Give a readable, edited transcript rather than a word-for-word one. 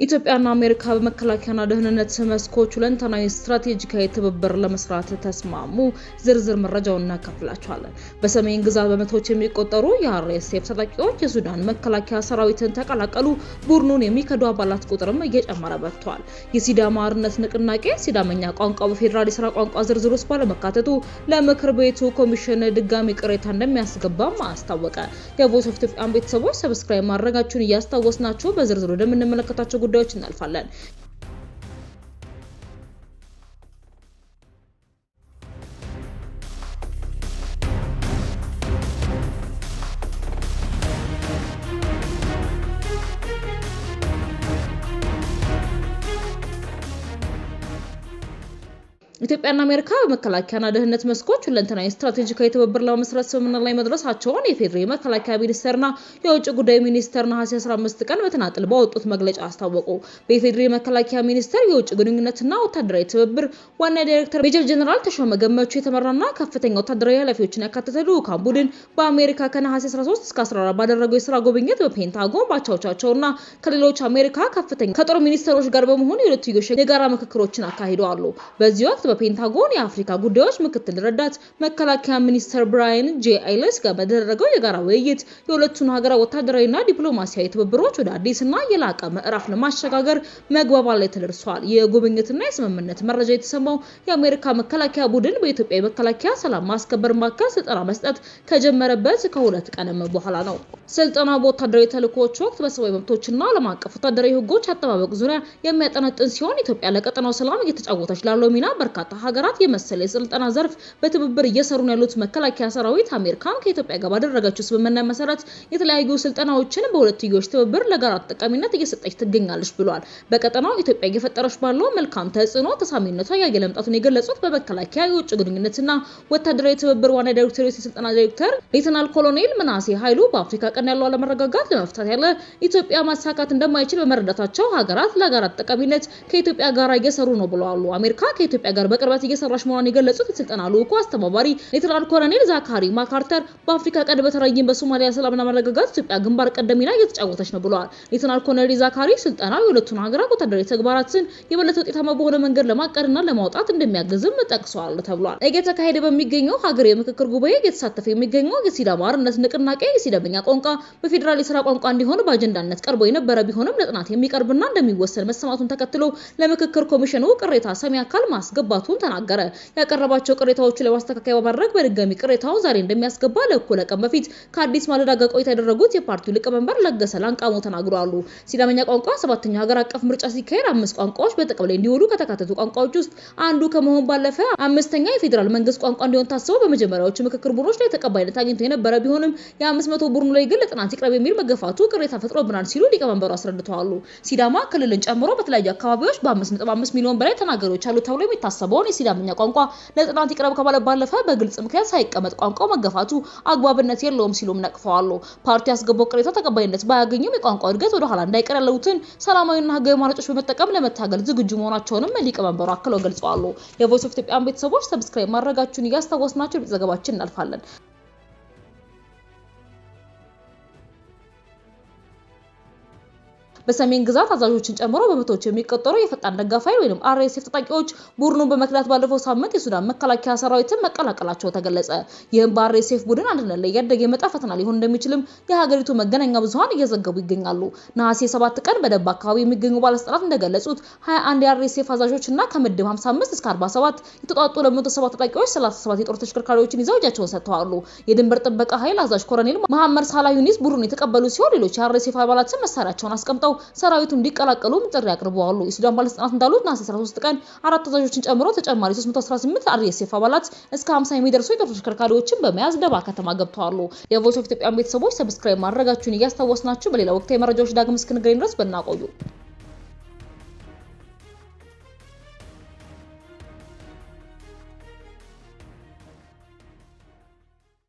ኢትዮጵያና አሜሪካ በመከላከያና ደህንነት መስኮች ሁለንተናዊ ስትራቴጂካዊ ትብብር ለመስራት ተስማሙ። ዝርዝር መረጃውን እናካፍላችኋለን። በሰሜን ግዛት በመቶዎች የሚቆጠሩ የአርኤስኤፍ ታጣቂዎች የሱዳን መከላከያ ሰራዊትን ተቀላቀሉ። ቡድኑን የሚከዱ አባላት ቁጥርም እየጨመረ መጥቷል። የሲዳማ አርነት ንቅናቄ ሲዳመኛ ቋንቋ በፌዴራል የሥራ ቋንቋ ዝርዝር ውስጥ ባለመካተቱ ለምክር ቤቱ ኮሚሽን ድጋሚ ቅሬታ እንደሚያስገባም አስታወቀ። የቮይስ ኦፍ ኢትዮጵያ ቤተሰቦች ሰብስክራይብ ማድረጋችሁን እያስታወስናችሁ በዝርዝር ወደምንመለከታቸው ጉዳዮች እናልፋለን። ኢትዮጵያና አሜሪካ በመከላከያና ደህንነት መስኮች ሁለንተናዊ ስትራቴጂካዊ ትብብር ለመስራት ስምምነት ላይ መድረሳቸውን የፌዴራል መከላከያ ሚኒስቴርና የውጭ ጉዳይ ሚኒስቴር ነሐሴ 15 ቀን በተናጠል ባወጡት መግለጫ አስታወቁ። በፌዴራል መከላከያ ሚኒስቴር የውጭ ግንኙነትና ወታደራዊ ትብብር ዋና ዳይሬክተር ሜጀር ጀነራል ተሾመ ገመቹ የተመራና ከፍተኛ ወታደራዊ ኃላፊዎችን ያካተተ ልዑካን ቡድን በአሜሪካ ከነሐሴ 13 እስከ 14 ባደረገው የሥራ ጉብኝት በፔንታጎን ባቻዎቻቸውና ከሌሎች አሜሪካ ከፍተኛ ከጦር ሚኒስትሮች ጋር በመሆን የሁለትዮሽ የጋራ ምክክሮችን አካሂደዋል። በዚህ ወቅት በፔንታጎን የአፍሪካ ጉዳዮች ምክትል ረዳት መከላከያ ሚኒስትር ብራያን ጄ አይለስ ጋር በተደረገው የጋራ ውይይት የሁለቱን ሀገራት ወታደራዊና ዲፕሎማሲያዊ ትብብሮች ወደ አዲስና የላቀ ምዕራፍ ለማሸጋገር መግባባት ላይ ተደርሷል። የጉብኝትና የስምምነት መረጃ የተሰማው የአሜሪካ መከላከያ ቡድን በኢትዮጵያ የመከላከያ ሰላም ማስከበር ማዕከል ስልጠና መስጠት ከጀመረበት ከሁለት ቀንም በኋላ ነው። ስልጠና በወታደራዊ ተልእኮዎች ወቅት በሰብአዊ መብቶችና ዓለም አቀፍ ወታደራዊ ሕጎች አጠባበቅ ዙሪያ የሚያጠነጥን ሲሆን ኢትዮጵያ ለቀጠናው ሰላም እየተጫወተች ላለው ሚና በርካታ ሀገራት የመሰለ የስልጠና ዘርፍ በትብብር እየሰሩ ነው ያሉት መከላከያ ሰራዊት አሜሪካን ከኢትዮጵያ ጋር ባደረገችው ስምምነት መሰረት የተለያዩ ስልጠናዎችን በሁለትዮሽ ትብብር ለጋራ ተጠቃሚነት እየሰጠች ትገኛለች ብሏል። በቀጠናው ኢትዮጵያ እየፈጠረች ባለው መልካም ተጽዕኖ ተሳሚነቷ ያየለ መምጣቱን የገለጹት በመከላከያ የውጭ ግንኙነትና ወታደራዊ ትብብር ዋና ዳይሬክተር የስልጠና ዳይሬክተር ሌተናል ኮሎኔል ምናሴ ኃይሉ በአፍሪካ ቀንድ ያለው አለመረጋጋት ለመፍታት ያለ ኢትዮጵያ ማሳካት እንደማይችል በመረዳታቸው ሀገራት ለጋራ ተጠቃሚነት ከኢትዮጵያ ጋር እየሰሩ ነው ብለዋል። አሜሪካ ከኢትዮጵያ ጋር በቅርበት እየሰራች መሆኗን የገለጹት የስልጠና ልዑኩ አስተባባሪ ሌተናል ኮሎኔል ዛካሪ ማካርተር በአፍሪካ ቀንድ በተለይም በሶማሊያ ሰላምና መረጋጋት ኢትዮጵያ ግንባር ቀደም ሚና እየተጫወተች ነው ብለዋል። ሌተናል ኮሎኔል ዛካሪ ስልጠናው የሁለቱን ሀገራት ወታደራዊ ተግባራትን የበለጠ ውጤታማ በሆነ መንገድ ለማቀድና ለማውጣት እንደሚያግዝም ጠቅሰዋል ተብሏል። እየተካሄደ በሚገኘው ሀገራዊ ምክክር ጉባኤ እየተሳተፈ የሚገኘው የሲዳማ አርነት ንቅናቄ የሲዳመኛ ቋንቋ በፌዴራል የሥራ ቋንቋ እንዲሆን በአጀንዳነት ቀርቦ የነበረ ቢሆንም ለጥናት የሚቀርብና እንደሚወሰን መሰማቱን ተከትሎ ለምክክር ኮሚሽኑ ቅሬታ ሰሚ አካል ማስገባቱን ተናገረ። ያቀረባቸው ቅሬታዎችን ለማስተካከያ በማድረግ በድጋሚ ቅሬታውን ዛሬ እንደሚያስገባ ለእኩለ ቀን በፊት ከአዲስ ማለዳ ጋር ቆይታ ያደረጉት የፓርቲው ሊቀመንበር ለገሰ ላንቃሞ ተናግረዋል። ሲዳመኛ ቋንቋ 7ኛው ሀገር አቀፍ ምርጫ ሲካሄድ 5 ቋንቋዎች በጥቅም ላይ እንዲውሉ ከተካተቱ ቋንቋዎች ውስጥ አንዱ ከመሆን ባለፈ 5ኛ የፌዴራል መንግስት ቋንቋ እንዲሆን ታስበው በመጀመሪያዎቹ ምክክር ቡድኖች ላይ ተቀባይነት አግኝቶ የነበረ ቢሆንም የ500 ቡድኑ ላይ ግን ለጥናት ይቅረብ የሚል መገፋቱ ቅሬታ ፈጥሮብናል ሲሉ ሊቀመንበሩ አስረድተዋል። ሲዳማ ክልልን ጨምሮ በተለያዩ አካባቢዎች በ5.5 ሚሊዮን በላይ ተናጋሪዎች አሉ ተብሎ የሚታሰበውን የሲዳመኛ ቋንቋ ለጥናት ይቅረብ ከማለት ባለፈ በግልጽ ምክንያት ሳይቀመጥ ቋንቋው መገፋቱ አግባብነት የለውም ሲሉም ነቅፈዋል። ፓርቲው ያስገባው ቅሬታ ተቀባይነት ባያገኝም የቋንቋው እድገት ወደ ኋላ እንዳይቀር ያሉትን ሰላማዊና ህጋዊ አማራጮች በመጠቀም ለመታገል ዝግጁ መሆናቸውንም ሊቀመንበሩ አክለው ገልጸዋል። የቮይስ ኦፍ ኢትዮጵያ ቤተሰቦች ሰብስክራይብ ማድረጋችሁን እያስታወስናችሁ ዘገባችን እናልፋለን። በሰሜን ግዛት አዛዦችን ጨምሮ በመቶዎች የሚቆጠሩ የፈጣን ደጋፊ ኃይል ወይም አርኤስኤፍ ታጣቂዎች ቡድኑን በመክዳት ባለፈው ሳምንት የሱዳን መከላከያ ሰራዊትን መቀላቀላቸው ተገለጸ። ይህም በአርኤስኤፍ ቡድን አንድነት ላይ ያደገ የመጣ ፈተና ሊሆን እንደሚችልም የሀገሪቱ መገናኛ ብዙሃን እየዘገቡ ይገኛሉ። ነሐሴ 7 ቀን በደቡብ አካባቢ የሚገኙ ባለስልጣናት እንደገለጹት 21 የአርኤስኤፍ አዛዦችና ከምድብ 55 እስከ 47 የተጣጡ 207 ታጣቂዎች 37 የጦር ተሽከርካሪዎችን ይዘው እጃቸውን ሰጥተዋል። የድንበር ጥበቃ ኃይል አዛዥ ኮሎኔል መሐመድ ሳላ ዩኒስ ቡድኑን የተቀበሉ ሲሆን ሌሎች የአርኤስኤፍ አባላትን መሳሪያቸውን አስቀምጠው ሰራዊቱ እንዲቀላቀሉም ጥሪ አቅርበዋል። የሱዳን ባለስልጣናት እንዳሉት ነሐሴ 13 ቀን 4 አዛዦችን ጨምሮ ተጨማሪ 318 አርኤስኤፍ አባላት እስከ 50 የሚደርሱ የጦር ተሽከርካሪዎችን በመያዝ ደባ ከተማ ገብተዋል። የቮይስ ኦፍ ኢትዮጵያ ቤተሰቦች ሰብስክራይብ ማድረጋችሁን እያስታወስናችሁ በሌላ ወቅታዊ መረጃዎች ዳግም እስክንገናኝ ድረስ በእናቆዩ